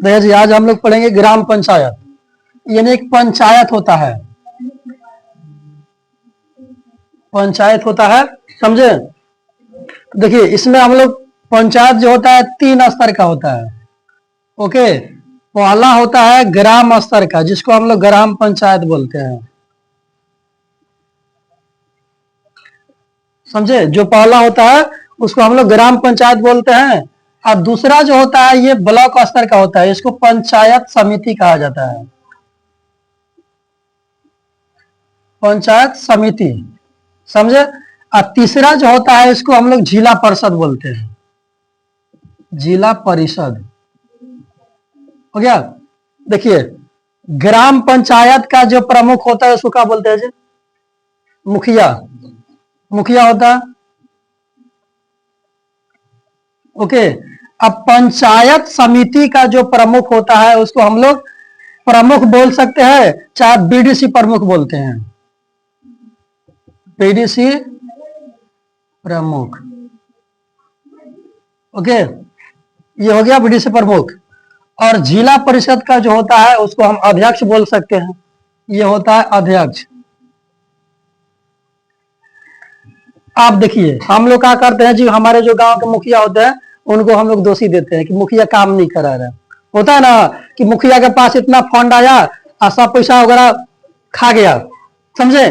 देखिए जी, आज हम लोग पढ़ेंगे ग्राम पंचायत, यानी एक पंचायत होता है। पंचायत होता है, समझे। देखिए इसमें हम लोग पंचायत जो होता है 3 स्तर का होता है। ओके, पहला होता है ग्राम स्तर का, जिसको हम लोग ग्राम पंचायत बोलते हैं, समझे। जो पहला होता है उसको हम लोग ग्राम पंचायत बोलते हैं। और दूसरा जो होता है ये ब्लॉक स्तर का होता है, इसको पंचायत समिति कहा जाता है। पंचायत समिति, समझे। और तीसरा जो होता है इसको हम लोग जिला परिषद बोलते हैं। जिला परिषद हो गया। देखिए ग्राम पंचायत का जो प्रमुख होता है उसको क्या बोलते हैं जी? मुखिया। मुखिया होता है। ओके, अब पंचायत समिति का जो प्रमुख होता है उसको हम लोग प्रमुख बोल सकते हैं, चाहे बीडीसी प्रमुख बोलते हैं। बीडीसी प्रमुख, ओके, ये हो गया बीडीसी प्रमुख। और जिला परिषद का जो होता है उसको हम अध्यक्ष बोल सकते हैं, ये होता है अध्यक्ष। आप देखिए हम लोग क्या करते हैं जी, हमारे जो गांव के मुखिया होते हैं उनको हम लोग दोषी देते हैं कि मुखिया काम नहीं करा रहा। होता है ना कि मुखिया के पास इतना फंड आया और सब पैसा वगैरह खा गया, समझे,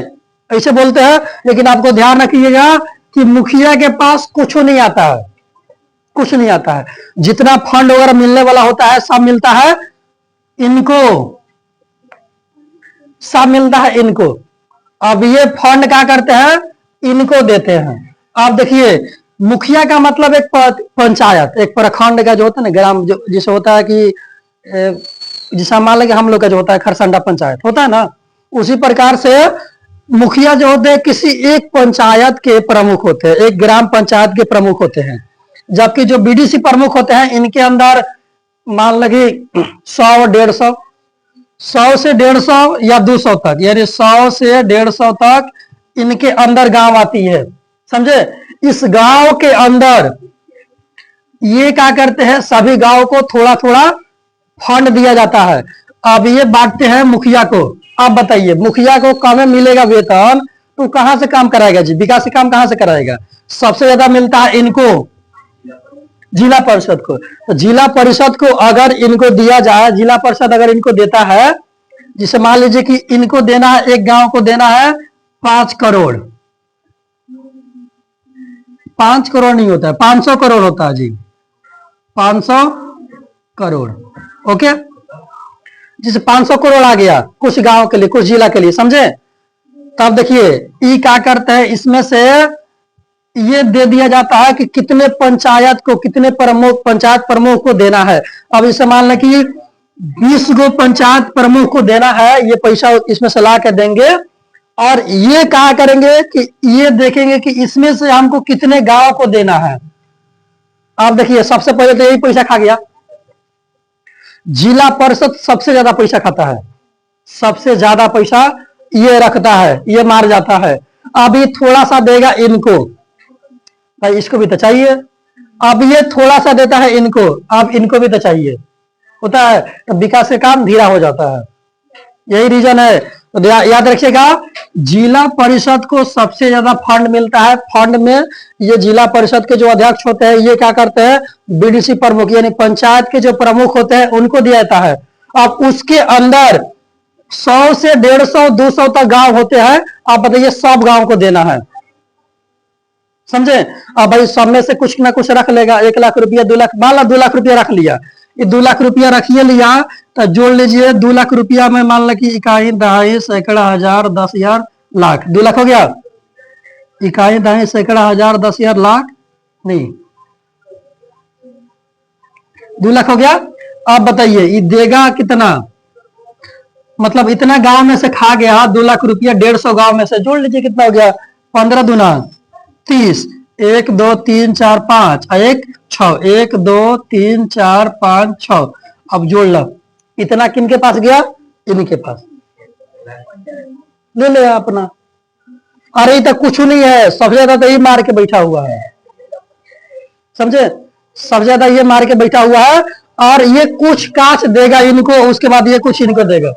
ऐसे बोलते हैं। लेकिन आपको ध्यान रखिएगा कि मुखिया के पास कुछ नहीं आता है, कुछ नहीं आता है। जितना फंड वगैरह मिलने वाला होता है सब मिलता है इनको, सब मिलता है इनको। अब ये फंड क्या करते हैं, इनको देते हैं। आप देखिए मुखिया का मतलब एक पंचायत, एक प्रखंड का जो होता है ना, ग्राम जो जिसे होता है कि जैसा मान लेंगे हम लोग का जो होता है खरसंडा पंचायत होता है ना, उसी प्रकार से मुखिया जो होते हैं किसी एक पंचायत के प्रमुख होते हैं, एक ग्राम पंचायत के प्रमुख होते हैं। जबकि जो बीडीसी प्रमुख होते हैं इनके अंदर मान लगे 100-150, 100 से 150 या 200 तक, यानी 100 से 150 तक इनके अंदर गांव आती है, समझे। इस गांव के अंदर ये क्या करते हैं, सभी गांव को थोड़ा थोड़ा फंड दिया जाता है। अब ये बांटते हैं मुखिया को। अब बताइए मुखिया को कम मिलेगा वेतन तो कहां से काम कराएगा जी, विकास काम कहां से कराएगा? सबसे ज्यादा मिलता है इनको, जिला परिषद को। तो जिला परिषद को अगर इनको दिया जाए, जिला परिषद अगर इनको देता है, जिसे मान लीजिए कि इनको देना है, एक गांव को देना है 5 करोड़, 5 करोड़ नहीं होता है, 500 करोड़ होता है जी, 500 करोड़। ओके, जिसे 500 करोड़ आ गया कुछ गांव के लिए, कुछ जिला के लिए, समझे। तब देखिए ये क्या करते हैं, इसमें से ये दे दिया जाता है कि कितने पंचायत को, कितने प्रमुख, पंचायत प्रमुख को देना है। अब इसे मान लें कि 20 गो पंचायत प्रमुख को देना है, ये पैसा इसमें से ला के देंगे। और ये क्या करेंगे कि ये देखेंगे कि इसमें से हमको कितने गांव को देना है। आप देखिए सबसे पहले तो यही पैसा खा गया, जिला परिषद सबसे ज्यादा पैसा खाता है, सबसे ज्यादा पैसा ये रखता है, ये मार जाता है। अब ये थोड़ा सा देगा इनको, भाई इसको भी तो चाहिए। अब ये थोड़ा सा देता है इनको, अब इनको भी तो चाहिए, होता है। तो विकास का काम धीरा हो जाता है, यही रीजन है। तो याद रखिएगा जिला परिषद को सबसे ज्यादा फंड मिलता है। फंड में ये जिला परिषद के जो अध्यक्ष होते हैं ये क्या करते हैं, बीडीसी प्रमुख यानी पंचायत के जो प्रमुख होते हैं उनको दिया जाता है। अब उसके अंदर 100 से 150, 200 तक गांव होते हैं। आप बताइए सब गांव को देना है, समझे। अब भाई सब में से कुछ ना कुछ रख लेगा, 1 लाख रुपया, 2 लाख, मान लो 2 लाख रुपया रख लिया, ये 2 लाख रुपया रखिए लिया, तो जोड़ लीजिए 2 लाख रुपया में मान लो कि इकाई, दहाई, सैकड़ा, हजार, 10,000, लाख, 2 लाख हो गया। इकाई, दहाई, सैकड़ा, हजार, 10,000, लाख, नहीं 2 लाख हो गया। अब बताइए ये देगा कितना, मतलब इतना गांव में से खा गया 2 लाख रुपया, 150 गांव में से, जोड़ लीजिए कितना हो गया, 15 दूना 30, 1 2 3 4 5, 1 6, 1 2 3 4 5 6। अब जोड़ लो इतना किन के पास गया, इनके पास, ले ले अपना। अरे तो कुछ नहीं है, सबसे ज्यादा तो ये मार के बैठा हुआ है, समझे, सबसे ज्यादा ये मार के बैठा हुआ है। और ये कुछ कांच देगा इनको, उसके बाद ये कुछ इनको देगा।